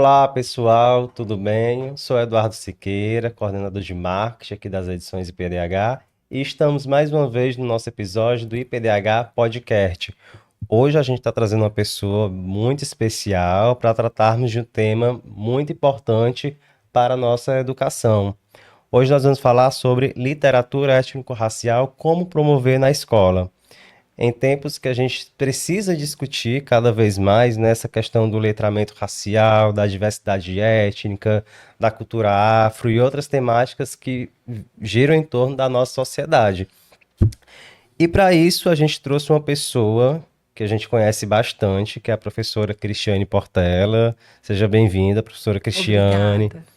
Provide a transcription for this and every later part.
Olá, pessoal, tudo bem? Eu sou Eduardo Siqueira, coordenador de marketing aqui das edições IPDH, e estamos mais uma vez no nosso episódio do IPDH Podcast. Hoje a gente está trazendo uma pessoa muito especial para tratarmos de um tema muito importante para a nossa educação. Hoje nós vamos falar sobre literatura étnico-racial, como promover na escola. Em tempos que a gente precisa discutir cada vez mais nessa questão do letramento racial, da diversidade étnica, da cultura afro e outras temáticas que giram em torno da nossa sociedade. E para isso a gente trouxe uma pessoa que a gente conhece bastante, que é a professora Cristiane Portela. Seja bem-vinda, professora Cristiane. Obrigada.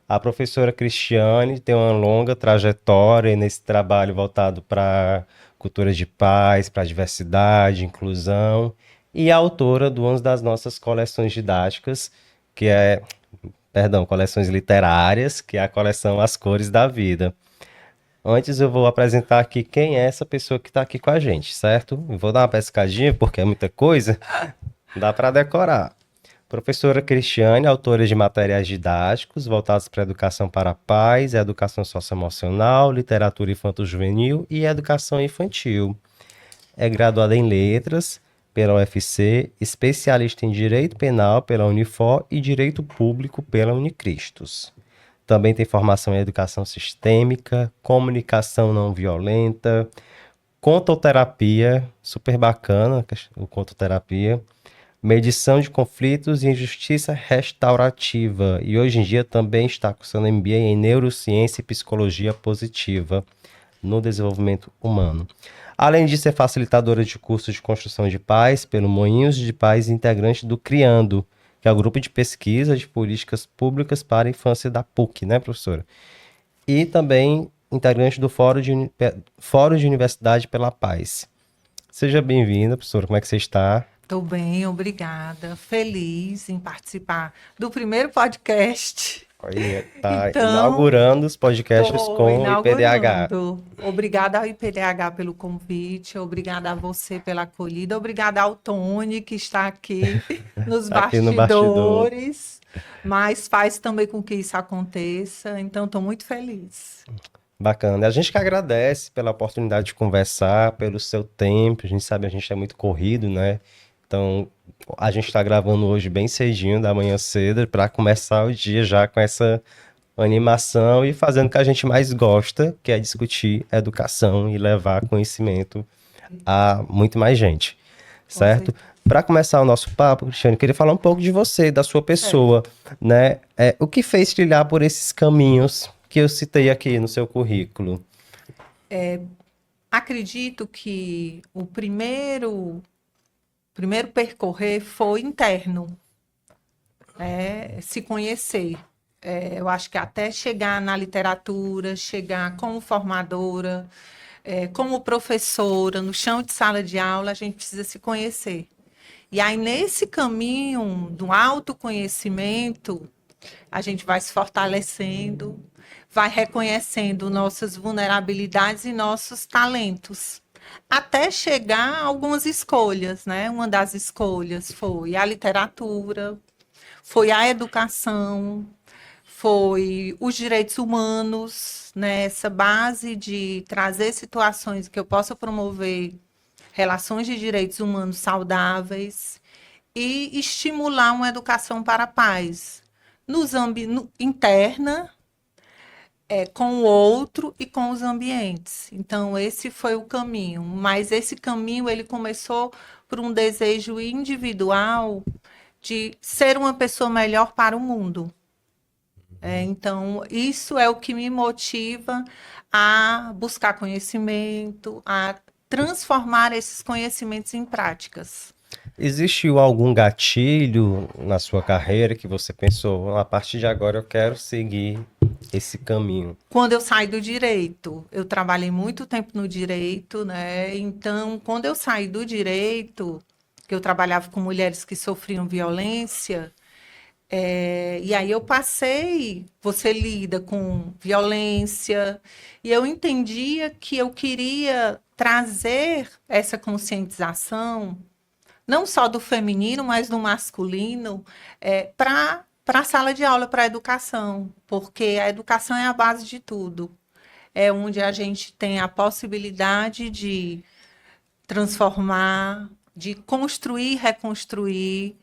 A professora Cristiane tem uma longa trajetória nesse trabalho voltado para cultura de paz, para diversidade, inclusão, e é autora de uma das nossas coleções didáticas, coleções literárias, que é a coleção As Cores da Vida. Antes eu vou apresentar aqui quem é essa pessoa que está aqui com a gente, certo? Eu vou dar uma pescadinha, porque é muita coisa, dá para decorar. Professora Cristiane, autora de materiais didáticos voltados para a educação para a paz, educação socioemocional, literatura infanto-juvenil e educação infantil. É graduada em letras pela UFC, especialista em direito penal pela Unifor e direito público pela Unicristos. Também tem formação em educação sistêmica, comunicação não violenta, contoterapia, super bacana o contoterapia, medição de conflitos e injustiça restaurativa. E hoje em dia também está cursando MBA em Neurociência e Psicologia Positiva no Desenvolvimento Humano. Além de ser facilitadora de cursos de construção de paz pelo Moinhos de Paz e integrante do CRIANDO, que é o grupo de pesquisa de políticas públicas para a infância da PUC, né, professora? E também integrante do Fórum de Universidade pela Paz. Seja bem-vinda, professora. Como é que você está? Estou bem, obrigada. Feliz em participar do primeiro podcast. Olha, tá Então, inaugurando os podcasts estou com o IPDH. inaugurando. Obrigada ao IPDH pelo convite, obrigada a você pela acolhida, obrigada ao Tony, que está aqui nos Aqui no bastidor. bastidores, mas faz também com que isso aconteça. Então, estou muito feliz. Bacana. A gente que agradece pela oportunidade de conversar, pelo seu tempo. A gente sabe, a gente é muito corrido, né? Então, a gente está gravando hoje bem cedinho, da manhã cedo, para começar o dia já com essa animação e fazendo o que a gente mais gosta, que é discutir educação e levar conhecimento a muito mais gente, Com certo? certeza. Para começar o nosso papo, Cristiane, eu queria falar um pouco de você, da sua pessoa, Certo. né? O que fez trilhar por esses caminhos que eu citei aqui no seu currículo? Acredito que o primeiro percorrer foi interno, se conhecer. Eu acho que até chegar na literatura, chegar como formadora, como professora, no chão de sala de aula, a gente precisa se conhecer. E aí, nesse caminho do autoconhecimento, a gente vai se fortalecendo, vai reconhecendo nossas vulnerabilidades e nossos talentos. Até chegar a algumas escolhas, né? Uma das escolhas foi a literatura, foi a educação, foi os direitos humanos, né? Essa base de trazer situações que eu possa promover relações de direitos humanos saudáveis e estimular uma educação para a paz interna, com o outro e com os ambientes. Então, esse foi o caminho. Mas esse caminho ele começou por um desejo individual de ser uma pessoa melhor para o mundo. Então, isso é o que me motiva a buscar conhecimento, a transformar esses conhecimentos em práticas. Existiu algum gatilho na sua carreira que você pensou, a partir de agora eu quero seguir esse caminho? Quando eu saí do direito, eu trabalhei muito tempo no direito, né? Então, quando eu saí do direito, que eu trabalhava com mulheres que sofriam violência, e aí eu passei, você lida com violência, e eu entendia que eu queria trazer essa conscientização, não só do feminino, mas do masculino, para para a sala de aula, para a educação, porque a educação é a base de tudo. É onde a gente tem a possibilidade de transformar, de construir, reconstruir.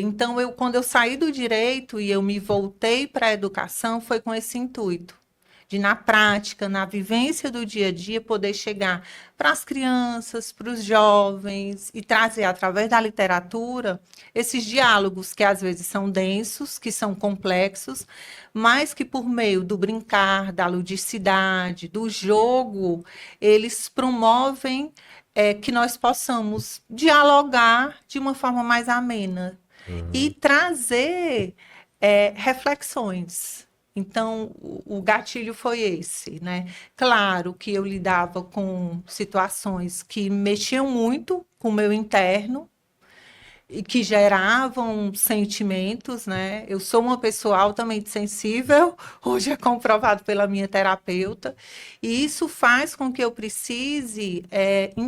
Então, quando eu saí do direito e eu me voltei para a educação, foi com esse intuito de, na prática, na vivência do dia a dia, poder chegar para as crianças, para os jovens e trazer, através da literatura, esses diálogos que às vezes são densos, que são complexos, mas que por meio do brincar, da ludicidade, do jogo, eles promovem que nós possamos dialogar de uma forma mais amena e trazer reflexões. Então, o gatilho foi esse, né? Claro que eu lidava com situações que mexiam muito com o meu interno e que geravam sentimentos, né? Eu sou uma pessoa altamente sensível, hoje é comprovado pela minha terapeuta, e isso faz com que eu precise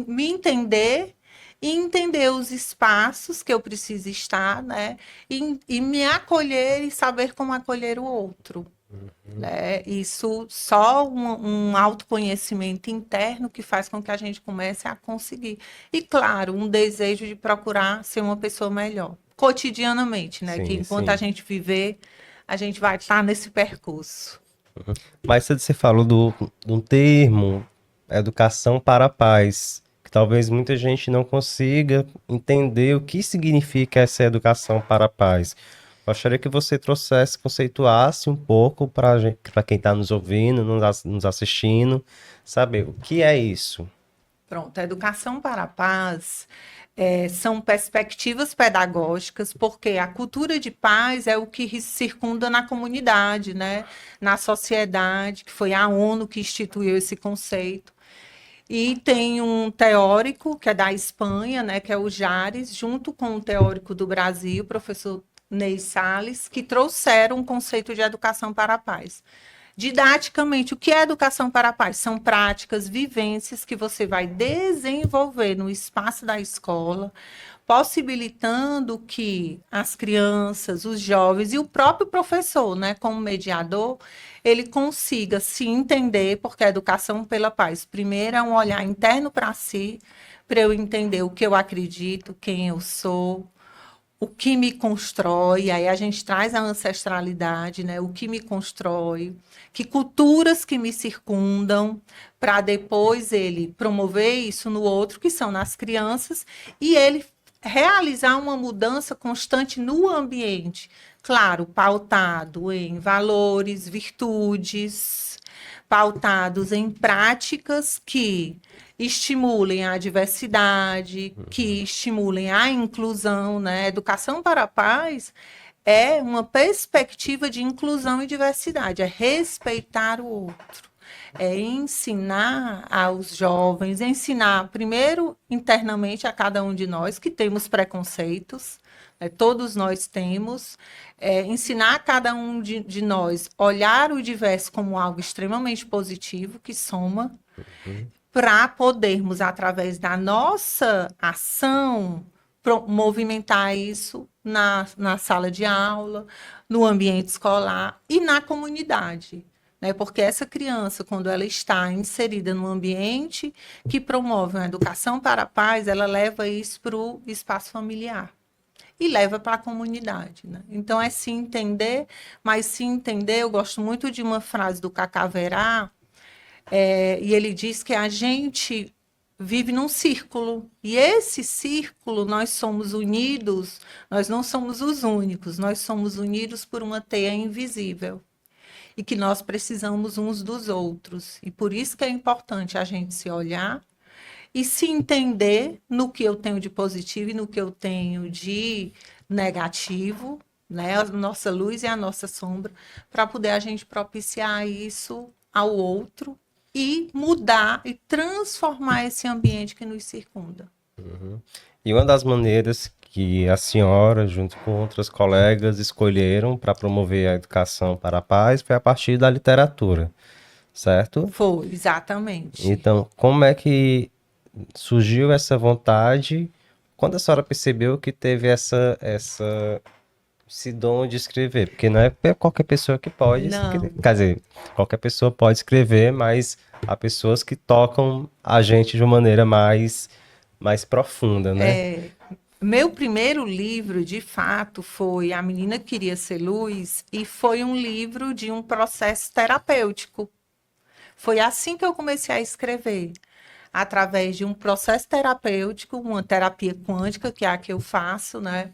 me entender e entender os espaços que eu preciso estar, né? E me acolher e saber como acolher o outro. Né? Isso só um autoconhecimento interno que faz com que a gente comece a conseguir. E, claro, um desejo de procurar ser uma pessoa melhor, cotidianamente, né? Que Sim, enquanto a sim. gente viver, a gente vai estar nesse percurso. Mas você falou de um termo, educação para a paz, que talvez muita gente não consiga entender o que significa essa educação para a paz. Gostaria que você trouxesse, conceituasse um pouco para quem está nos ouvindo, nos assistindo, saber o que é isso. Pronto, a educação para a paz são perspectivas pedagógicas, porque a cultura de paz é o que circunda na comunidade, né? Na sociedade, que foi a ONU que instituiu esse conceito. E tem um teórico, que é da Espanha, né, que é o Jares, junto com um teórico do Brasil, o professor Ney Salles, que trouxeram um conceito de educação para a paz. Didaticamente, o que é educação para a paz? São práticas, vivências que você vai desenvolver no espaço da escola, possibilitando que as crianças, os jovens e o próprio professor, né, como mediador, ele consiga se entender, porque a educação pela paz, primeiro é um olhar interno para si, para eu entender o que eu acredito, quem eu sou, o que me constrói, aí a gente traz a ancestralidade, né? O que me constrói, que culturas que me circundam, para depois ele promover isso no outro, que são nas crianças, e ele realizar uma mudança constante no ambiente. Claro, pautado em valores, virtudes, pautados em práticas que estimulem a diversidade, que estimulem a inclusão, né? Educação para a paz é uma perspectiva de inclusão e diversidade, é respeitar o outro, é ensinar aos jovens, ensinar primeiro internamente a cada um de nós que temos preconceitos, todos nós temos, ensinar a cada um de nós olhar o diverso como algo extremamente positivo, que soma, para podermos, através da nossa ação, movimentar isso na sala de aula, no ambiente escolar e na comunidade. Né? Porque essa criança, quando ela está inserida num ambiente que promove uma educação para a paz, ela leva isso para o espaço familiar e leva para a comunidade. Né? Então, é se entender, mas se entender, eu gosto muito de uma frase do Cacaverá, e ele diz que a gente vive num círculo, e esse círculo nós somos unidos, nós não somos os únicos, nós somos unidos por uma teia invisível, e que nós precisamos uns dos outros, e por isso que é importante a gente se olhar e se entender no que eu tenho de positivo e no que eu tenho de negativo, né? A nossa luz e a nossa sombra, para poder a gente propiciar isso ao outro e mudar e transformar esse ambiente que nos circunda. E uma das maneiras que a senhora, junto com outras colegas, escolheram para promover a educação para a paz foi a partir da literatura, certo? Foi, exatamente. Então, como é que surgiu essa vontade? Quando a senhora percebeu que teve esse dom de escrever, porque não é qualquer pessoa que pode escrever. Não. Quer dizer, qualquer pessoa pode escrever, mas há pessoas que tocam a gente de uma maneira mais profunda, né? Meu primeiro livro, de fato, foi A Menina Queria Ser Luz, e foi um livro de um processo terapêutico. Foi assim que eu comecei a escrever, através de um processo terapêutico, uma terapia quântica, que é a que eu faço, né?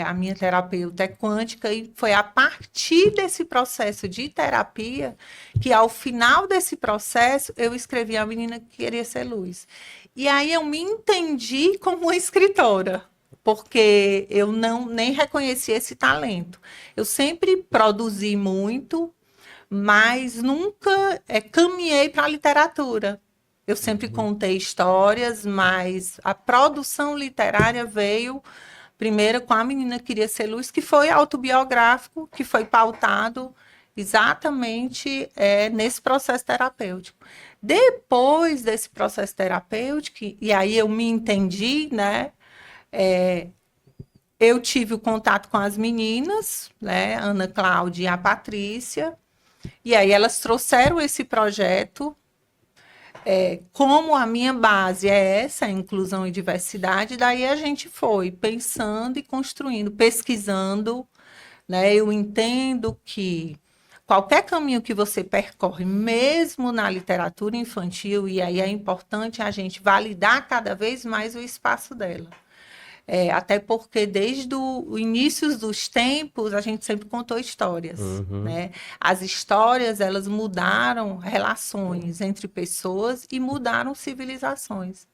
A minha terapeuta é quântica, e foi a partir desse processo de terapia que, ao final desse processo, eu escrevi A Menina que Queria Ser Luz. E aí eu me entendi como uma escritora, porque eu não nem reconheci esse talento. Eu sempre produzi muito, mas nunca caminhei para a literatura. Eu sempre contei histórias, mas a produção literária veio primeiro com A Menina Queria Ser Luz, que foi autobiográfico, que foi pautado exatamente nesse processo terapêutico. Depois desse processo terapêutico, e aí eu me entendi, né? Eu tive o contato com as meninas, né? Ana Cláudia e a Patrícia, e aí elas trouxeram esse projeto. Como a minha base é essa, inclusão e diversidade, daí a gente foi pensando e construindo, pesquisando, né? Eu entendo que qualquer caminho que você percorre, mesmo na literatura infantil, e aí é importante a gente validar cada vez mais o espaço dela. Até porque desde o início dos tempos a gente sempre contou histórias, Uhum. né? As histórias, elas mudaram relações entre pessoas e mudaram civilizações.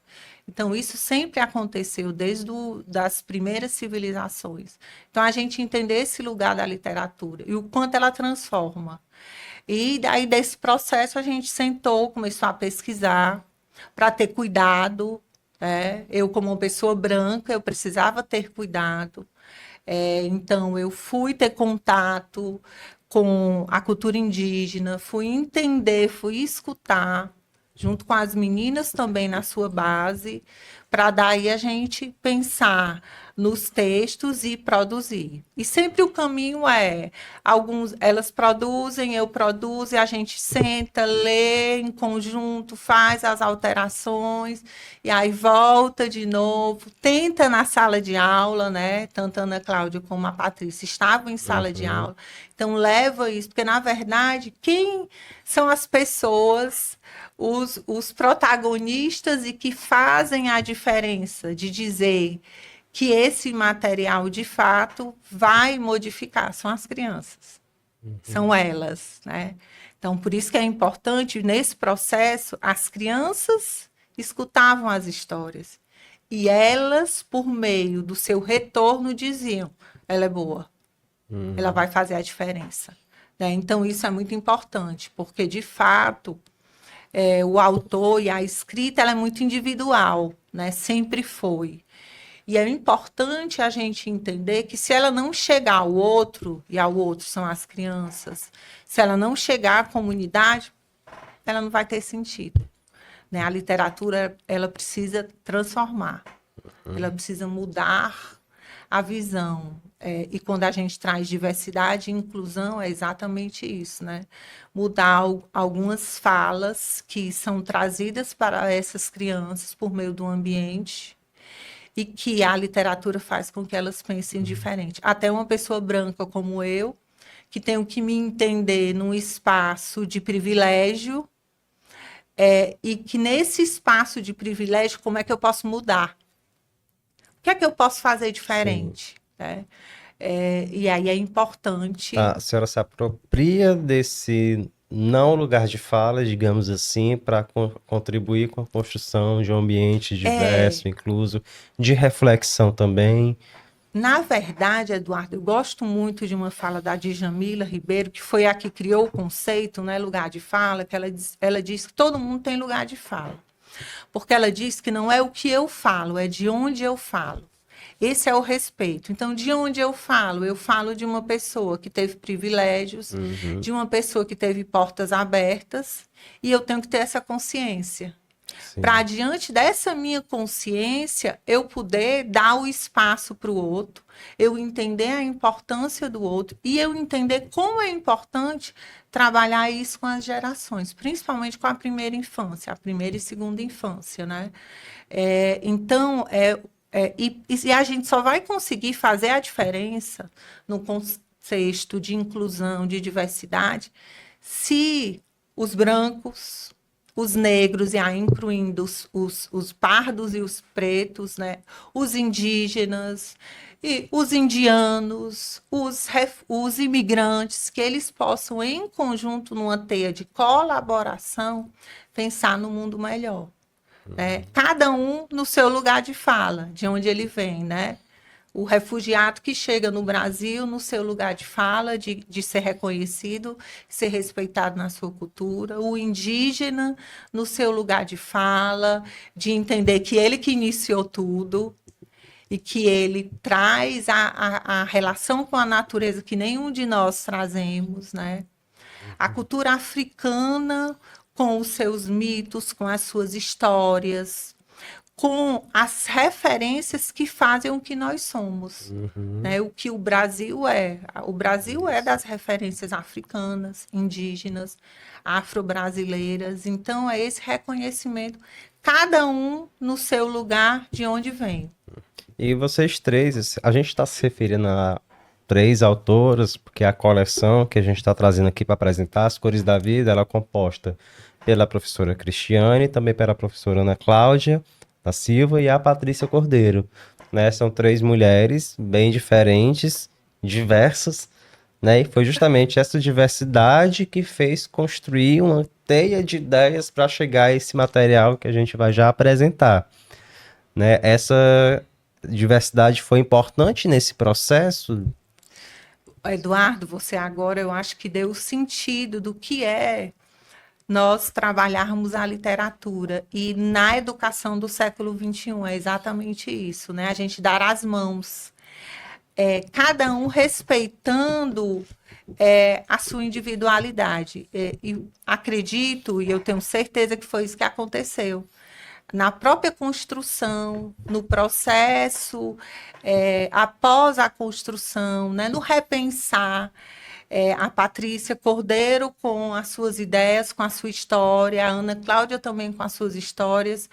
Então isso sempre aconteceu desde das primeiras civilizações. Então a gente entender esse lugar da literatura e o quanto ela transforma. E daí desse processo a gente sentou, começou a pesquisar para ter cuidado. Eu, como uma pessoa branca, eu precisava ter cuidado. Então, eu fui ter contato com a cultura indígena, fui entender, fui escutar, junto com as meninas também na sua base, para daí a gente pensar nos textos e produzir. E sempre o caminho alguns elas produzem, eu produzo, e a gente senta, lê em conjunto, faz as alterações, e aí volta de novo, tenta na sala de aula, né? Tanto a Ana Cláudia como a Patrícia estavam em sala de Uhum. aula, então leva isso, porque na verdade, quem são as pessoas, os protagonistas e que fazem a diferença de dizer que esse material, de fato, vai modificar, são as crianças, são elas, né? Então, por isso que é importante, nesse processo, as crianças escutavam as histórias e elas, por meio do seu retorno, diziam: ela é boa, ela Uhum. vai fazer a diferença. Né? Então, isso é muito importante, porque, de fato, o autor e a escrita ela é muito individual, né? Sempre foi. E é importante a gente entender que se ela não chegar ao outro, e ao outro são as crianças, se ela não chegar à comunidade, ela não vai ter sentido. Né? A literatura ela precisa transformar, ela precisa mudar a visão. E quando a gente traz diversidade e inclusão, é exatamente isso, né? Mudar algumas falas que são trazidas para essas crianças por meio do ambiente e que a literatura faz com que elas pensem diferente. Até uma pessoa branca como eu, que tenho que me entender num espaço de privilégio, e que nesse espaço de privilégio, como é que eu posso mudar? O que é que eu posso fazer Sim. diferente? Né? E aí é importante. A senhora se apropria desse não lugar de fala, digamos assim, para contribuir com a construção de um ambiente diverso, incluso, de reflexão também. Na verdade, Eduardo, eu gosto muito de uma fala da Djamila Ribeiro, que foi a que criou o conceito, né, lugar de fala, que ela diz que todo mundo tem lugar de fala. Porque ela diz que não é o que eu falo, é de onde eu falo. Esse é o respeito. Então, de onde eu falo? Eu falo de uma pessoa que teve privilégios, Uhum. de uma pessoa que teve portas abertas, e eu tenho que ter essa consciência. Para Sim. diante dessa minha consciência, eu poder dar o espaço para o outro, eu entender a importância do outro e eu entender como é importante trabalhar isso com as gerações, principalmente com a primeira infância, a primeira e segunda infância, né? E a gente só vai conseguir fazer a diferença no contexto de inclusão, de diversidade, se os brancos, os negros, e aí incluindo os pardos e os pretos, né? Os indígenas, e os indianos, os imigrantes, que eles possam, em conjunto, numa teia de colaboração, pensar no mundo melhor, né? Cada um no seu lugar de fala, de onde ele vem, né? O refugiado que chega no Brasil, no seu lugar de fala, de ser reconhecido, ser respeitado na sua cultura. O indígena, no seu lugar de fala, de entender que ele que iniciou tudo e que ele traz a relação com a natureza que nenhum de nós trazemos, né? A cultura africana, com os seus mitos, com as suas histórias, com as referências que fazem o que nós somos, Uhum. né? O que o Brasil é. O Brasil é Isso. das referências africanas, indígenas, afro-brasileiras. Então, é esse reconhecimento, cada um no seu lugar de onde vem. E vocês três, a gente está se referindo a três autoras, porque a coleção que a gente está trazendo aqui para apresentar, As Cores da Vida, ela é composta pela professora Cristiane, também pela professora Ana Cláudia da Silva e a Patrícia Cordeiro, né? São três mulheres bem diferentes, diversas, né? E foi justamente essa diversidade que fez construir uma teia de ideias para chegar a esse material que a gente vai já apresentar, né? Essa diversidade foi importante nesse processo. Eduardo, você agora, eu acho que deu o sentido do que é nós trabalharmos a literatura. E na educação do século XXI é exatamente isso, né? A gente dar as mãos, cada um respeitando a sua individualidade. E acredito, e eu tenho certeza que foi isso que aconteceu. Na própria construção, no processo, após a construção, né, no repensar, a Patrícia Cordeiro com as suas ideias, com a sua história, a Ana Cláudia também com as suas histórias,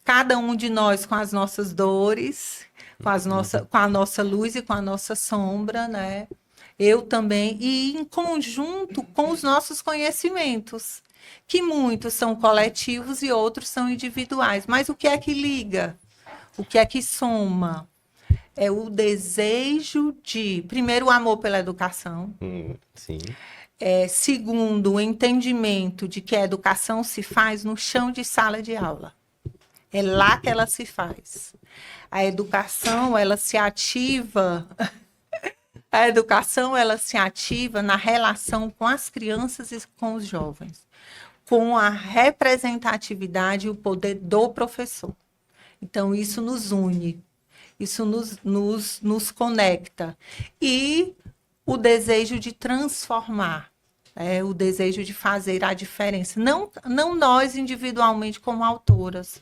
cada um de nós com as nossas dores, com a nossa luz e com a nossa sombra, né? Eu também, e em conjunto com os nossos conhecimentos, que muitos são coletivos e outros são individuais. Mas o que é que liga? O que é que soma? É o desejo de, primeiro, o amor pela educação. Sim. Segundo, o entendimento de que a educação se faz no chão de sala de aula. É lá que ela se faz. A educação, ela se ativa. A educação, ela se ativa na relação com as crianças e com os jovens, com a representatividade e o poder do professor. Então, isso nos une, isso nos conecta. E o desejo de transformar, o desejo de fazer a diferença. Não nós individualmente como autoras,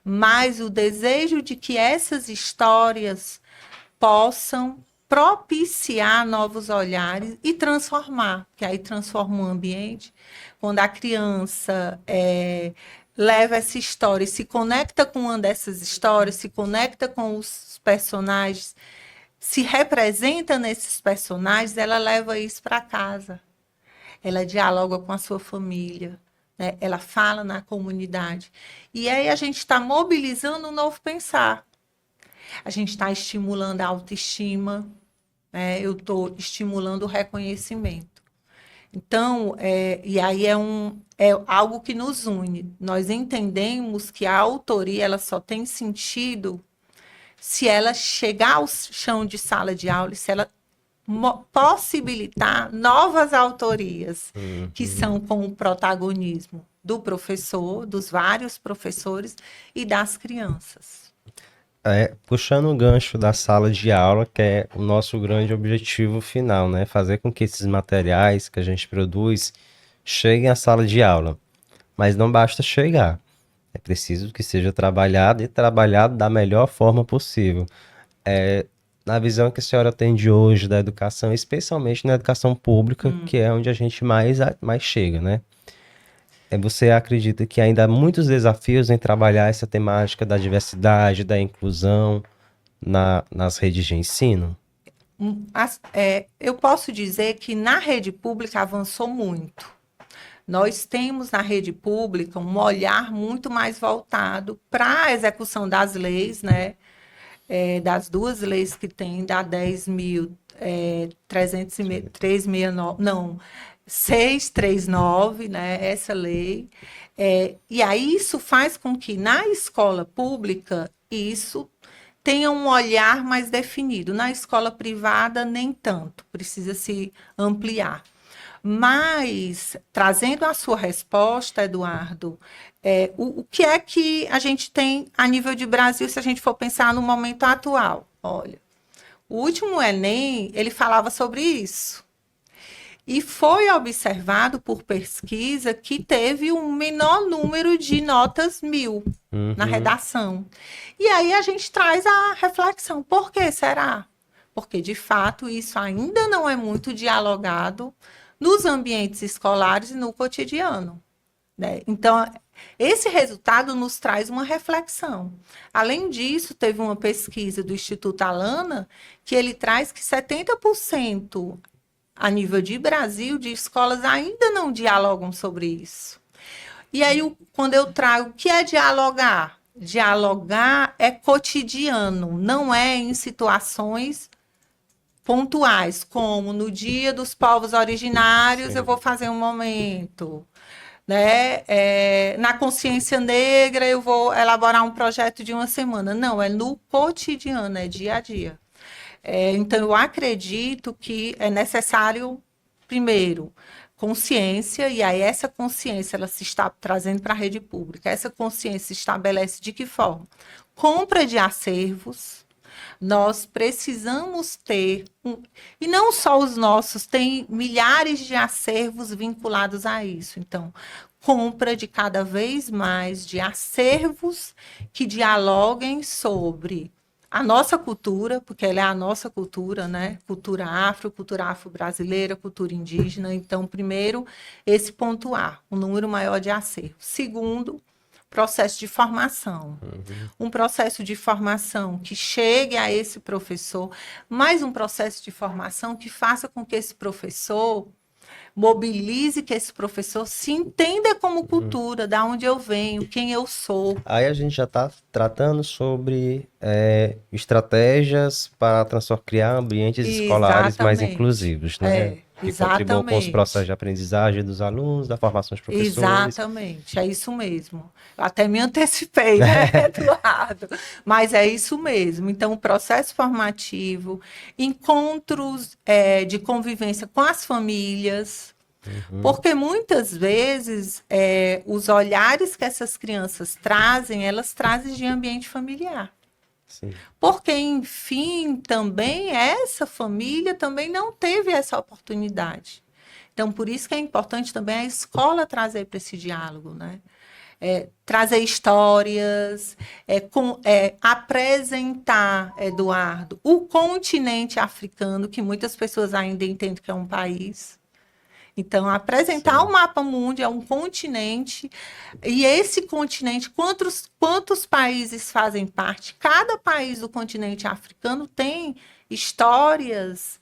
mas o desejo de que essas histórias possam propiciar novos olhares e transformar, que aí transforma o ambiente. Quando a criança leva essa história e se conecta com uma dessas histórias, se conecta com os personagens, se representa nesses personagens, ela leva isso para casa. Ela dialoga com a sua família, né? Ela fala na comunidade. E aí a gente está mobilizando um novo pensar. A gente está estimulando a autoestima, né? Eu estou estimulando o reconhecimento. Então, e aí é algo que nos une. Nós entendemos que a autoria ela só tem sentido se ela chegar ao chão de sala de aula, se ela possibilitar novas autorias, que são com o protagonismo do professor, dos vários professores e das crianças. Puxando o gancho da sala de aula, que é o nosso grande objetivo final, né? Fazer com que esses materiais que a gente produz cheguem à sala de aula. mas não basta chegar. É preciso que seja trabalhado e trabalhado da melhor forma possível. Na visão que a senhora tem de hoje da educação, especialmente na educação pública, que é onde a gente mais chega, né? Você acredita que ainda há muitos desafios em trabalhar essa temática da diversidade, da inclusão nas redes de ensino? Eu posso dizer que na rede pública avançou muito. Nós temos na rede pública um olhar muito mais voltado para a execução das leis, né? Das duas leis que tem, da 10.369, não, 639, né? Essa lei. E aí isso faz com que na escola pública isso tenha um olhar mais definido. Na escola privada, nem tanto, precisa se ampliar. Mas, trazendo a sua resposta, Eduardo, o que é que a gente tem a nível de Brasil, se a gente for pensar no momento atual? Olha, o último Enem, ele falava sobre isso. E foi observado por pesquisa que teve um menor número de notas 1000 na redação. E aí a gente traz a reflexão, por que será? Porque, de fato, isso ainda não é muito dialogado nos ambientes escolares e no cotidiano, né? Então, esse resultado nos traz uma reflexão. Além disso, teve uma pesquisa do Instituto Alana que ele traz que 70% a nível de Brasil, de escolas, ainda não dialogam sobre isso. E aí, quando eu trago o que é dialogar? Dialogar é cotidiano, não é em situações pontuais, como no Dia dos Povos Originários, eu vou fazer um momento, né? Na consciência negra, eu vou elaborar um projeto de uma semana. Não, é no cotidiano, é dia a dia. Então, eu acredito que é necessário, primeiro, consciência, e aí essa consciência ela se está trazendo para a rede pública. Essa consciência se estabelece de que forma? Compra de acervos. Nós precisamos ter, e não só os nossos, tem milhares de acervos vinculados a isso. Então, compra de cada vez mais de acervos que dialoguem sobre a nossa cultura, porque ela é a nossa cultura, né? Cultura afro-brasileira, cultura indígena. Então, primeiro, esse ponto A, um número maior de acervos. Segundo, processo de formação. Um processo de formação que chegue a esse professor, mais um processo de formação que faça com que esse professor mobilize, que esse professor se entenda como cultura, da onde eu venho, quem eu sou. Aí a gente já está tratando sobre estratégias para criar ambientes escolares mais inclusivos, né? Que contribuam com os processos de aprendizagem dos alunos, da formação dos professores. Exatamente, é isso mesmo. Eu até me antecipei, né, Eduardo? Mas é isso mesmo. Então, o processo formativo, encontros de convivência com as famílias, porque muitas vezes os olhares que essas crianças trazem, elas trazem de ambiente familiar. Sim. Porque, enfim, também essa família também não teve essa oportunidade. Então, por isso que é importante também a escola trazer para esse diálogo, né? Trazer histórias, apresentar, Eduardo, o continente africano, que muitas pessoas ainda entendem que é um país. Então, apresentar o mapa mundi é um continente, e esse continente, quantos países fazem parte? Cada país do continente africano tem histórias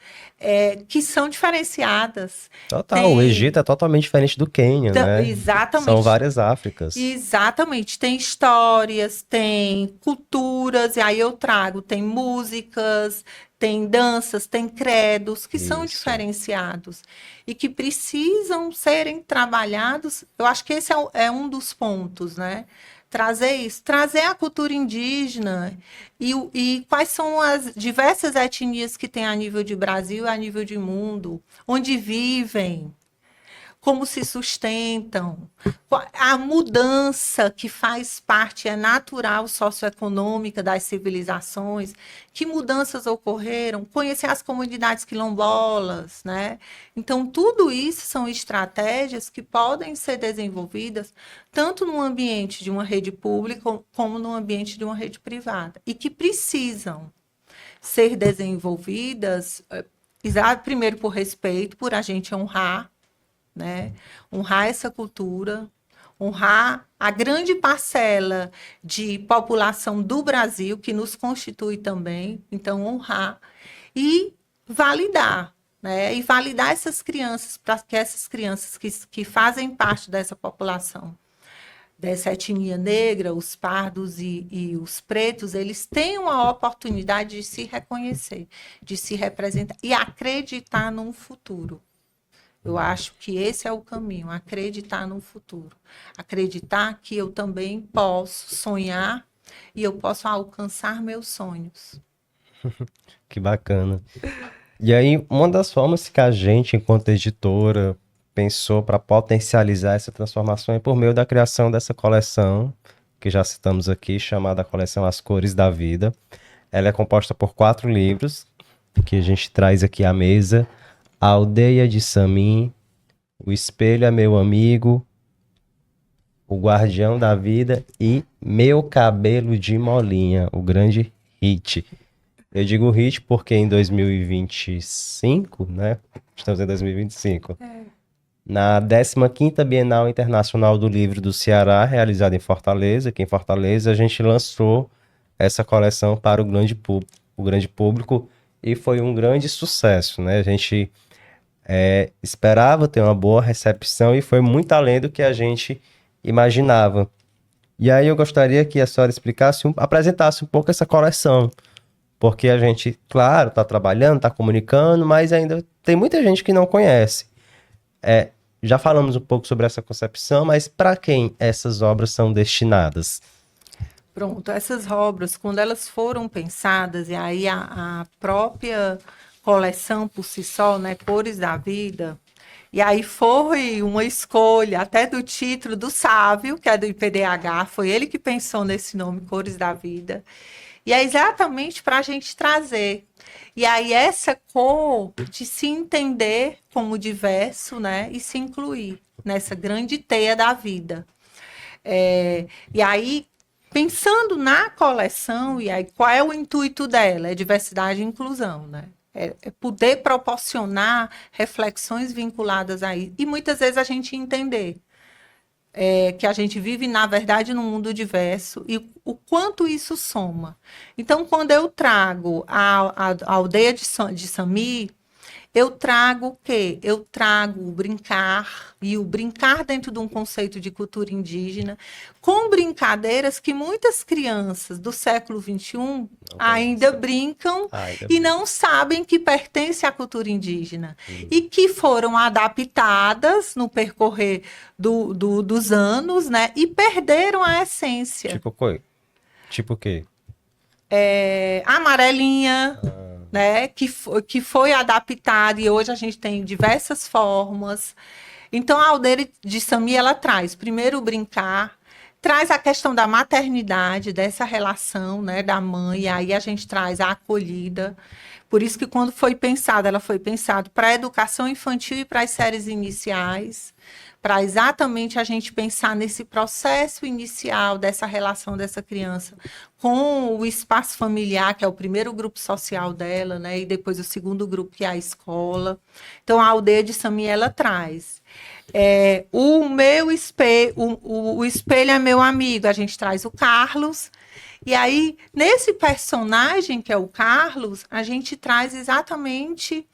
que são diferenciadas. Total, o Egito é totalmente diferente do Quênia, né? Exatamente. São várias Áfricas. Exatamente. Tem histórias, tem culturas, e aí eu trago, tem músicas, tem danças, tem credos que são diferenciados e que precisam serem trabalhados. Eu acho que esse é um dos pontos, né? Trazer isso, trazer a cultura indígena e quais são as diversas etnias que tem a nível de Brasil e a nível de mundo, onde vivem, como se sustentam, a mudança que faz parte, é natural socioeconômica das civilizações, que mudanças ocorreram, conhecer as comunidades quilombolas, né? Então, tudo isso são estratégias que podem ser desenvolvidas tanto no ambiente de uma rede pública como no ambiente de uma rede privada, e que precisam ser desenvolvidas, primeiro por respeito, por a gente honrar, né? Honrar essa cultura, honrar a grande parcela de população do Brasil, que nos constitui também, então honrar e validar, né? E validar essas crianças, para que essas crianças que fazem parte dessa população, dessa etnia negra, os pardos e os pretos, eles têm uma oportunidade de se reconhecer, de se representar e acreditar num futuro. Eu acho que esse é o caminho, acreditar no futuro. Acreditar que eu também posso sonhar e eu posso alcançar meus sonhos. Que bacana. E aí, uma das formas que a gente, enquanto editora, pensou para potencializar essa transformação é por meio da criação dessa coleção, que já citamos aqui, chamada Coleção As Cores da Vida. Ela é composta por 4 livros, que a gente traz aqui à mesa: A Aldeia de Samim, O Espelho é Meu Amigo, O Guardião da Vida e Meu Cabelo de Molinha, o grande hit. Eu digo hit porque em 2025, né? Estamos em 2025. Na 15ª Bienal Internacional do Livro do Ceará, realizada em Fortaleza, aqui em Fortaleza, a gente lançou essa coleção para o grande público e foi um grande sucesso, né? A gente esperava ter uma boa recepção e foi muito além do que a gente imaginava. E aí eu gostaria que a senhora apresentasse um pouco essa coleção, porque a gente, claro, está trabalhando, está comunicando, mas ainda tem muita gente que não conhece. Já falamos um pouco sobre essa concepção, mas para quem essas obras são destinadas? Pronto, essas obras, quando elas foram pensadas, e aí a própria coleção por si só, né, Cores da Vida, e aí foi uma escolha até do título do Sávio, que é do IPDH, foi ele que pensou nesse nome, Cores da Vida, e é exatamente para a gente trazer. E aí essa cor de se entender como diverso, né, e se incluir nessa grande teia da vida. E aí, pensando na coleção, e aí qual é o intuito dela? É diversidade e inclusão, né? É poder proporcionar reflexões vinculadas a isso. E muitas vezes a gente entender que a gente vive, na verdade, num mundo diverso e o quanto isso soma. Então, quando eu trago a aldeia de Sami, eu trago o quê? Eu trago o brincar, e o brincar dentro de um conceito de cultura indígena, com brincadeiras que muitas crianças do século XXI ainda brincam e não sabem que pertence à cultura indígena. E que foram adaptadas no percorrer dos anos, né? E perderam a essência. Tipo o quê? A amarelinha, né, que foi adaptada e hoje a gente tem diversas formas. Então, a aldeia de Sami, ela traz, primeiro, o brincar, traz a questão da maternidade, dessa relação, né, da mãe, e aí a gente traz a acolhida. Por isso que quando foi pensada, ela foi pensada para a educação infantil e para as séries iniciais, para exatamente a gente pensar nesse processo inicial dessa relação dessa criança com o espaço familiar, que é o primeiro grupo social dela, né? E depois o segundo grupo, que é a escola. Então, a aldeia de Sami, ela traz. O espelho é meu amigo, a gente traz o Carlos. E aí, nesse personagem, que é o Carlos, a gente traz exatamente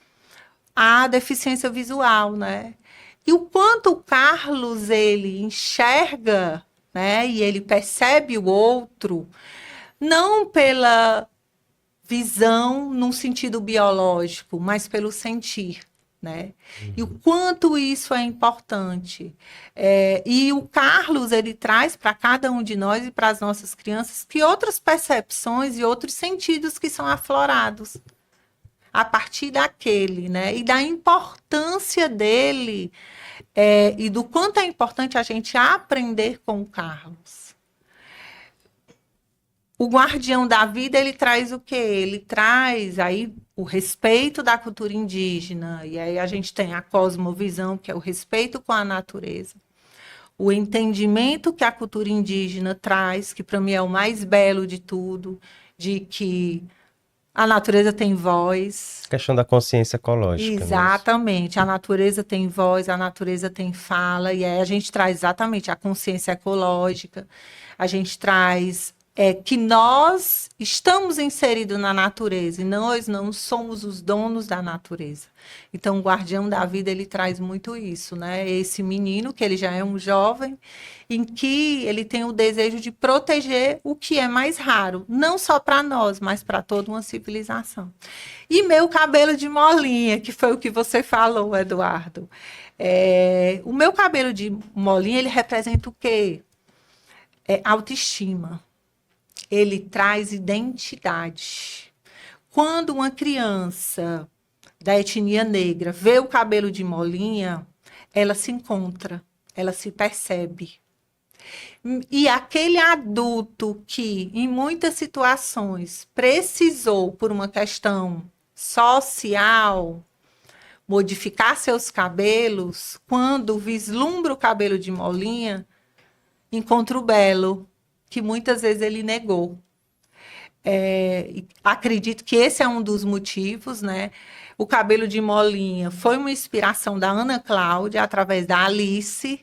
a deficiência visual, né? E o quanto o Carlos, ele enxerga, né? E ele percebe o outro, não pela visão num sentido biológico, mas pelo sentir, né? E o quanto isso é importante. E o Carlos, ele traz para cada um de nós e para as nossas crianças que outras percepções e outros sentidos que são aflorados a partir daquele, né? E da importância dele e do quanto é importante a gente aprender com o Carlos. O Guardião da Vida, ele traz o quê? Ele traz aí o respeito da cultura indígena, e aí a gente tem a cosmovisão, que é o respeito com a natureza. O entendimento que a cultura indígena traz, que para mim é o mais belo de tudo, de que a natureza tem voz. Questão da consciência ecológica. Exatamente. A natureza tem voz, a natureza tem fala, e aí a gente traz exatamente a consciência ecológica, a gente traz que nós estamos inseridos na natureza e nós não somos os donos da natureza. Então, o Guardião da Vida, ele traz muito isso, né? Esse menino, que ele já é um jovem, em que ele tem o desejo de proteger o que é mais raro, não só para nós, mas para toda uma civilização. E meu cabelo de molinha, que foi o que você falou, Eduardo. O meu cabelo de molinha, ele representa o quê? Autoestima. Ele traz identidade. Quando uma criança da etnia negra vê o cabelo de molinha, ela se encontra, ela se percebe. E aquele adulto que, em muitas situações, precisou, por uma questão social, modificar seus cabelos, quando vislumbra o cabelo de molinha, encontra o belo, que muitas vezes ele negou. Acredito que esse é um dos motivos, né? O cabelo de molinha foi uma inspiração da Ana Cláudia, através da Alice,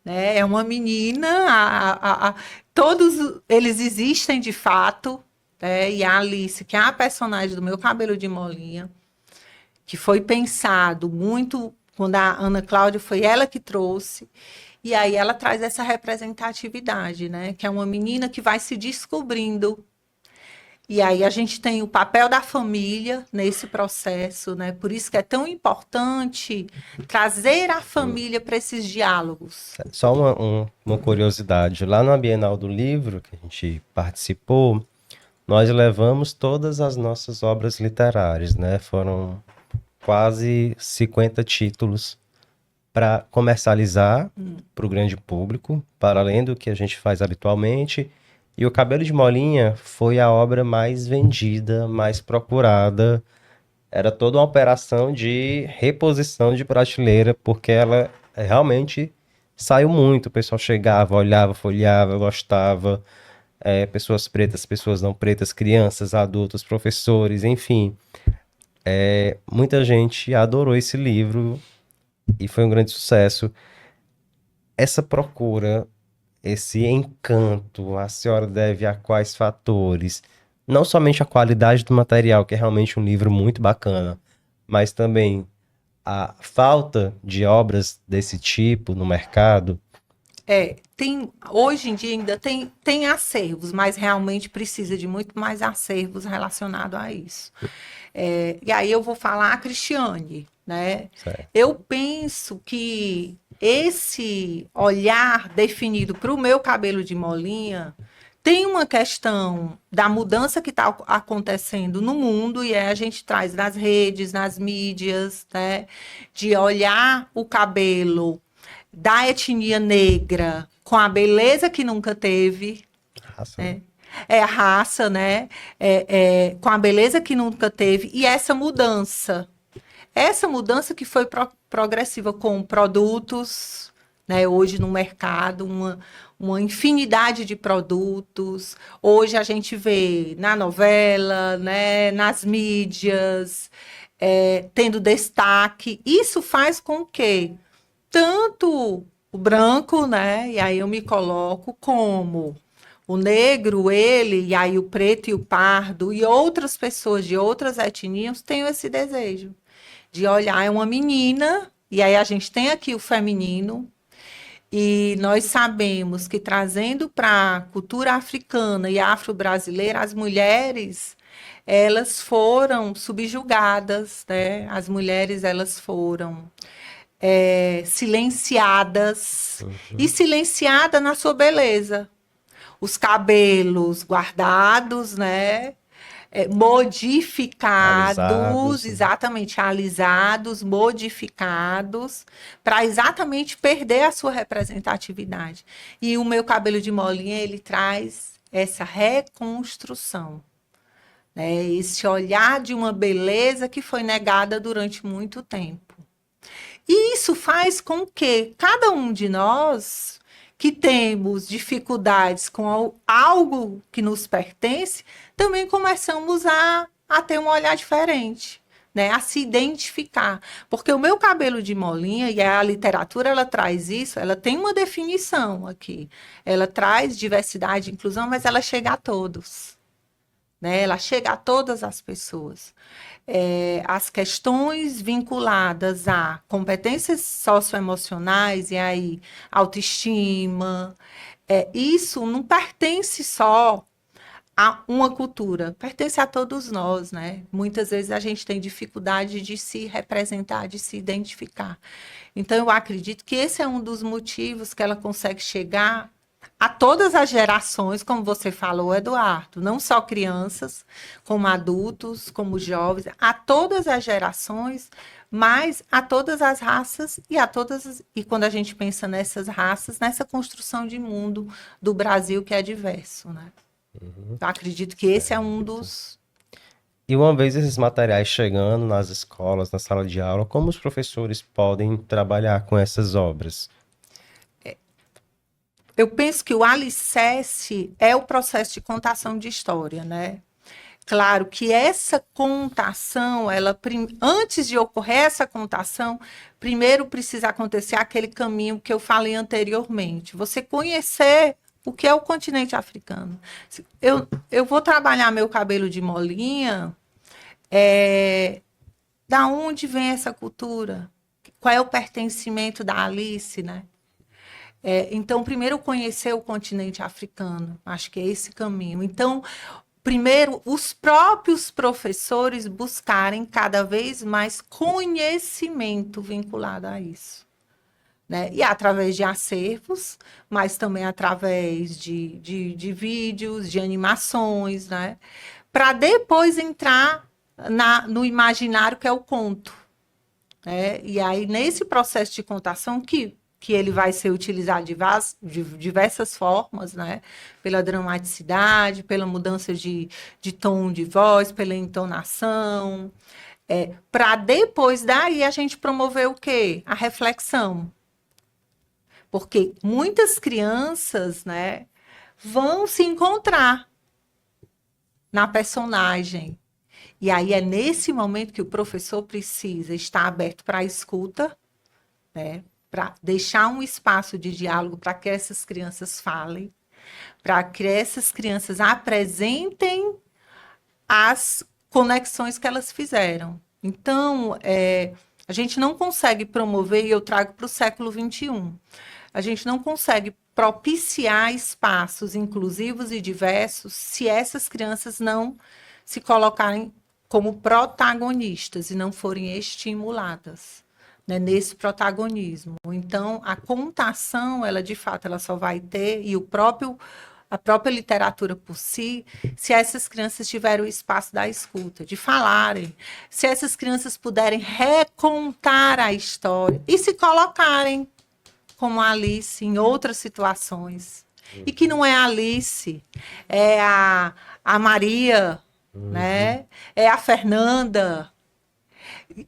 né? É uma menina, todos eles existem de fato, né? E a Alice, que é a personagem do meu cabelo de molinha, que foi pensado muito, quando a Ana Cláudia foi ela que trouxe, e aí ela traz essa representatividade, né? Que é uma menina que vai se descobrindo. E aí a gente tem o papel da família nesse processo, né? Por isso que é tão importante trazer a família para esses diálogos. Só uma curiosidade. Lá na Bienal do Livro, que a gente participou, nós levamos todas as nossas obras literárias, né? Foram quase 50 títulos para comercializar para o grande público, para além do que a gente faz habitualmente. E o Cabelo de Molinha foi a obra mais vendida, mais procurada. Era toda uma operação de reposição de prateleira, porque ela realmente saiu muito. O pessoal chegava, olhava, folheava, gostava. Pessoas pretas, pessoas não pretas, crianças, adultos, professores, enfim. Muita gente adorou esse livro e foi um grande sucesso. Essa procura, esse encanto, a senhora deve a quais fatores? Não somente a qualidade do material, que é realmente um livro muito bacana, mas também a falta de obras desse tipo no mercado. Hoje em dia ainda tem acervos, mas realmente precisa de muito mais acervos relacionados a isso. E aí eu vou falar a Cristiane, né? Certo. Eu penso que esse olhar definido para o meu cabelo de molinha tem uma questão da mudança que está acontecendo no mundo, e a gente traz nas redes, nas mídias, né? De olhar o cabelo da etnia negra com a beleza que nunca teve. Raça. Né? A raça, né? Com a beleza que nunca teve. E essa mudança que foi progressiva com produtos, né? Hoje no mercado, uma infinidade de produtos. Hoje a gente vê na novela, né? Nas mídias, tendo destaque. Isso faz com que tanto o branco, né? E aí eu me coloco como o negro, ele, e aí o preto e o pardo, e outras pessoas de outras etnias tenham esse desejo de olhar, é uma menina, e aí a gente tem aqui o feminino, e nós sabemos que trazendo para a cultura africana e afro-brasileira, as mulheres, elas foram subjugadas, né? As mulheres, elas foram silenciadas, e silenciada na sua beleza. Os cabelos guardados, né? modificados, Alisados, né? exatamente, alisados, modificados, para exatamente perder a sua representatividade. E o meu cabelo de molinha, ele traz essa reconstrução, né? Esse olhar de uma beleza que foi negada durante muito tempo. E isso faz com que cada um de nós que temos dificuldades com algo que nos pertence, também começamos a ter um olhar diferente, né? A se identificar. Porque o meu cabelo de molinha, e a literatura ela traz isso, ela tem uma definição aqui. Ela traz diversidade e inclusão, mas ela chega a todos, né? Ela chega a todas as pessoas. As questões vinculadas a competências socioemocionais, e aí autoestima, isso não pertence só a uma cultura, pertence a todos nós, né? Muitas vezes a gente tem dificuldade de se representar, de se identificar. Então, eu acredito que esse é um dos motivos que ela consegue chegar a todas as gerações, como você falou, Eduardo, não só crianças, como adultos, como jovens, a todas as gerações, mas a todas as raças e a todas e quando a gente pensa nessas raças, nessa construção de mundo do Brasil que é diverso, né? Eu acredito que esse é um dos. E uma vez esses materiais chegando nas escolas, na sala de aula, como os professores podem trabalhar com essas obras? Eu penso que o alicerce é o processo de contação de história, né? Claro que essa contação, antes de ocorrer essa contação, primeiro precisa acontecer aquele caminho que eu falei anteriormente. Você conhecer o que é o continente africano. Eu vou trabalhar meu cabelo de molinha, da onde vem essa cultura? Qual é o pertencimento da Alice, né? Então, primeiro conhecer o continente africano, acho que é esse caminho. Então, primeiro, os próprios professores buscarem cada vez mais conhecimento vinculado a isso, né? E através de acervos, mas também através de vídeos, de animações, né? Para depois entrar no imaginário que é o conto, né? E aí, nesse processo de contação, que ele vai ser utilizado de diversas formas, né? Pela dramaticidade, pela mudança de tom de voz, pela entonação, para depois daí a gente promover o quê? A reflexão. Porque muitas crianças, né, vão se encontrar na personagem. E aí é nesse momento que o professor precisa estar aberto para a escuta, né? Para deixar um espaço de diálogo para que essas crianças falem, para que essas crianças apresentem as conexões que elas fizeram. Então, a gente não consegue promover, e eu trago para o século XXI, a gente não consegue propiciar espaços inclusivos e diversos se essas crianças não se colocarem como protagonistas e não forem estimuladas, né, nesse protagonismo. Então, a contação, ela de fato, ela só vai ter, e a própria literatura por si, se essas crianças tiverem o espaço da escuta, de falarem, se essas crianças puderem recontar a história e se colocarem como a Alice em outras situações. E que não é a Alice, é a Maria, né? É a Fernanda.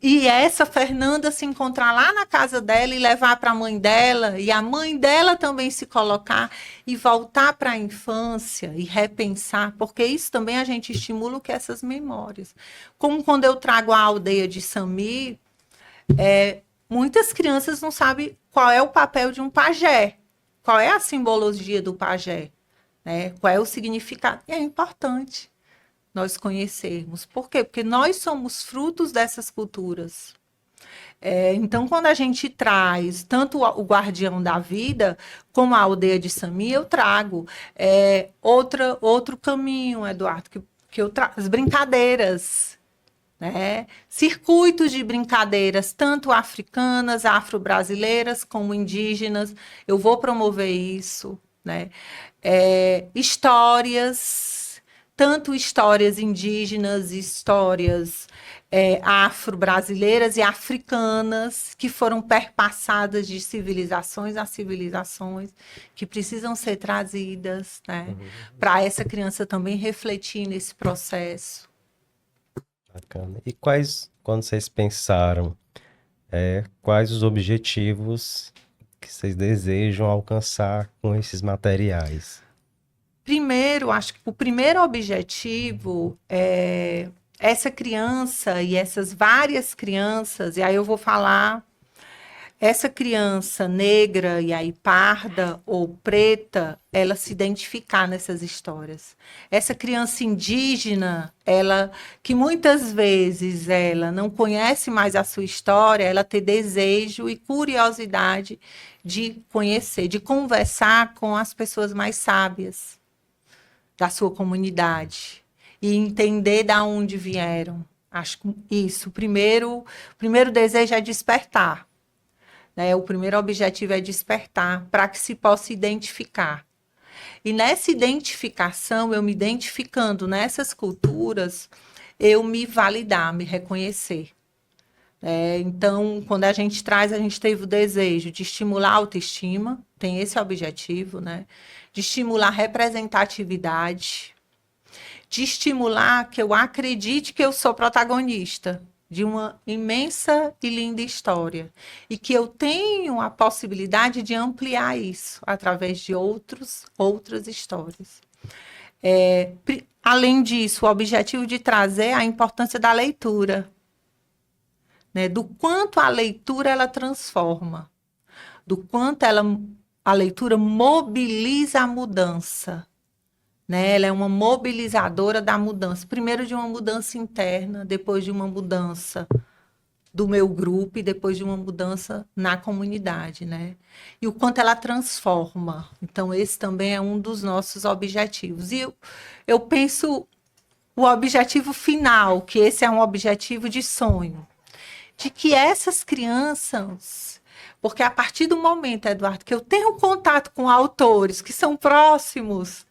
E essa Fernanda se encontrar lá na casa dela e levar para a mãe dela, e a mãe dela também se colocar e voltar para a infância e repensar, porque isso também a gente estimula o que essas memórias. Como quando eu trago a aldeia de Sami, muitas crianças não sabem qual é o papel de um pajé, qual é a simbologia do pajé, né? Qual é o significado. E é importante nós conhecermos. Por quê? Porque nós somos frutos dessas culturas. Então, quando a gente traz tanto o guardião da vida, como a aldeia de Sami, eu trago outro caminho, Eduardo, que eu trago as brincadeiras, né? Circuitos de brincadeiras, tanto africanas, afro-brasileiras, como indígenas. Eu vou promover isso, né? Histórias, tanto histórias indígenas, histórias afro-brasileiras e africanas, que foram perpassadas de civilizações a civilizações, que precisam ser trazidas, né, para essa criança também refletir nesse processo. Bacana. E quando vocês pensaram, quais os objetivos que vocês desejam alcançar com esses materiais? Primeiro, acho que o primeiro objetivo é essa criança e essas várias crianças, e aí eu vou falar essa criança negra e aí parda ou preta, ela se identificar nessas histórias. Essa criança indígena, ela que muitas vezes ela não conhece mais a sua história, ela ter desejo e curiosidade de conhecer, de conversar com as pessoas mais sábias da sua comunidade e entender da onde vieram. Acho que isso, o primeiro desejo é despertar. Né? O primeiro objetivo é despertar para que se possa identificar. E nessa identificação, eu me identificando nessas culturas, eu me validar, me reconhecer. Então, quando a gente teve o desejo de estimular a autoestima, tem esse objetivo, né? De estimular a representatividade, de estimular que eu acredite que eu sou protagonista de uma imensa e linda história e que eu tenho a possibilidade de ampliar isso através de outras histórias. Além disso, o objetivo de trazer a importância da leitura, né? Do quanto a leitura ela transforma, do quanto a leitura mobiliza a mudança. Né? Ela é uma mobilizadora da mudança. Primeiro de uma mudança interna, depois de uma mudança do meu grupo e depois de uma mudança na comunidade. Né? E o quanto ela transforma. Então, esse também é um dos nossos objetivos. E eu penso o objetivo final, que esse é um objetivo de sonho, de que essas crianças... Porque a partir do momento, Eduardo, que eu tenho contato com autores que são próximos,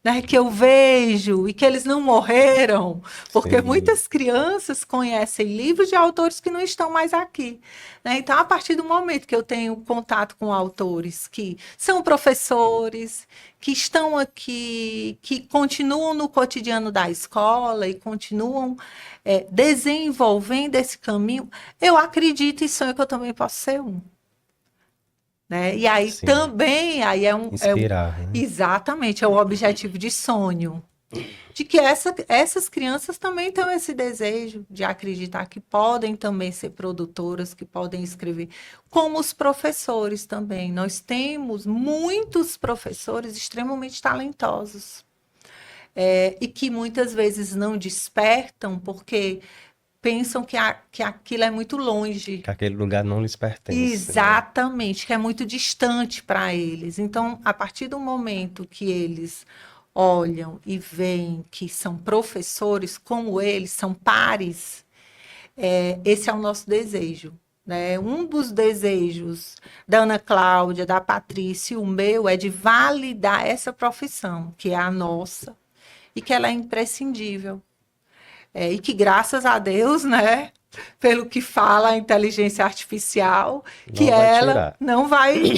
né, que eu vejo e que eles não morreram, porque Sim. muitas crianças conhecem livros de autores que não estão mais aqui. Né? Então, a partir do momento que eu tenho contato com autores que são professores, que estão aqui, que continuam no cotidiano da escola e continuam desenvolvendo esse caminho, eu acredito e sonho que eu também posso ser um. Né? E aí Sim. também Inspirar, né? Exatamente, é o objetivo de sonho. De que essas crianças também têm esse desejo de acreditar que podem também ser produtoras, que podem escrever, como os professores também. Nós temos muitos professores extremamente talentosos e que muitas vezes não despertam porque pensam que aquilo é muito longe. Que aquele lugar não lhes pertence. Exatamente, né? Que é muito distante para eles. Então, a partir do momento que eles olham e veem que são professores como eles, são pares, esse é o nosso desejo. Né? Um dos desejos da Ana Cláudia, da Patrícia e o meu é de validar essa profissão, que é a nossa, e que ela é imprescindível. E que, graças a Deus, né, pelo que fala a inteligência artificial, que ela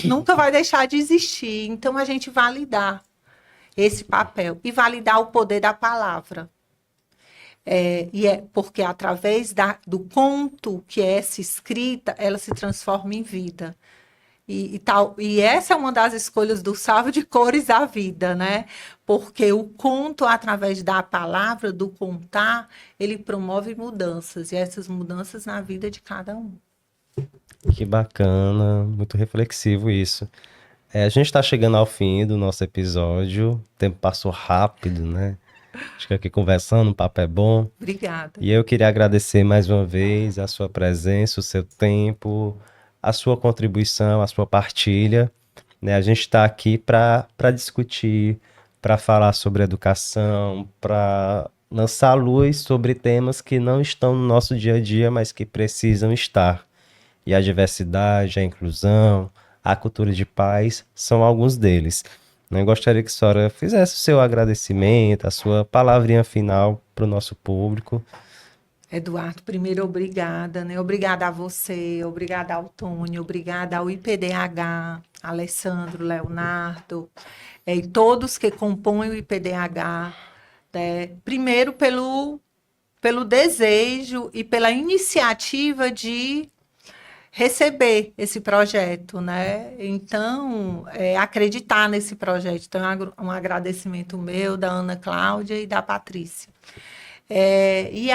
nunca vai deixar de existir. Então, a gente validar esse papel e validar o poder da palavra. Porque através do conto que é essa escrita, ela se transforma em vida. E essa é uma das escolhas do Salve de Cores da vida, né? Porque o conto, através da palavra, do contar, ele promove mudanças, e essas mudanças na vida de cada um. Que bacana, muito reflexivo isso. A gente está chegando ao fim do nosso episódio, o tempo passou rápido, né? Acho que aqui conversando, o papo é bom. Obrigada. E eu queria agradecer mais uma vez a sua presença, o seu tempo, a sua contribuição, a sua partilha. Né? A gente está aqui para discutir, para falar sobre educação, para lançar luz sobre temas que não estão no nosso dia a dia, mas que precisam estar. E a diversidade, a inclusão, a cultura de paz são alguns deles. Eu gostaria que a senhora fizesse o seu agradecimento, a sua palavrinha final para o nosso público. Eduardo, primeiro, obrigada, né? Obrigada a você, obrigada ao Tônio, obrigada ao IPDH, Alessandro, Leonardo, e todos que compõem o IPDH, né? Primeiro, pelo desejo e pela iniciativa de receber esse projeto, né? Então, acreditar nesse projeto. Então, um agradecimento meu, da Ana Cláudia e da Patrícia. E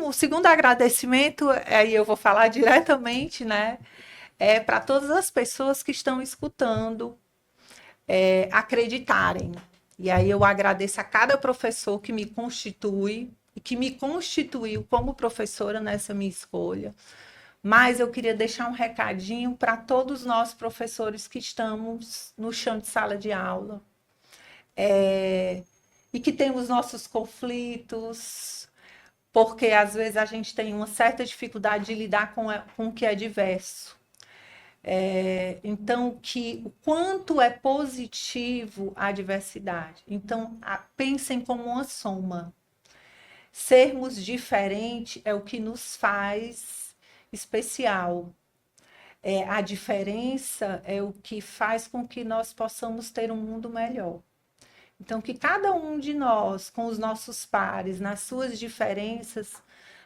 o segundo agradecimento, aí eu vou falar diretamente, né? Para todas as pessoas que estão escutando, acreditarem. E aí eu agradeço a cada professor que me constitui e que me constituiu como professora nessa minha escolha. Mas eu queria deixar um recadinho para todos nós professores que estamos no chão de sala de aula. E que temos nossos conflitos, porque às vezes a gente tem uma certa dificuldade de lidar com o que é diverso. Então, que o quanto é positivo a diversidade. Então, pensem como uma soma. Sermos diferentes é o que nos faz especial. A diferença é o que faz com que nós possamos ter um mundo melhor. Então, que cada um de nós, com os nossos pares, nas suas diferenças,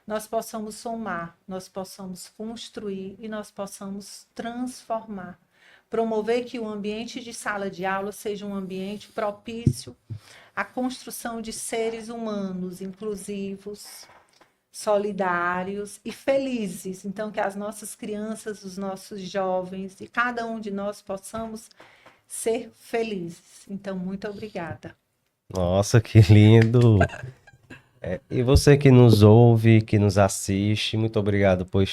nós possamos somar, nós possamos construir e nós possamos transformar. Promover que o ambiente de sala de aula seja um ambiente propício à construção de seres humanos inclusivos, solidários e felizes. Então, que as nossas crianças, os nossos jovens e cada um de nós possamos ser felizes. Então, muito obrigada. Nossa, que lindo! E você que nos ouve, que nos assiste, muito obrigado por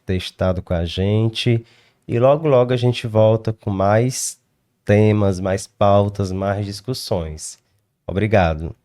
ter estado com a gente. E logo, logo a gente volta com mais temas, mais pautas, mais discussões. Obrigado.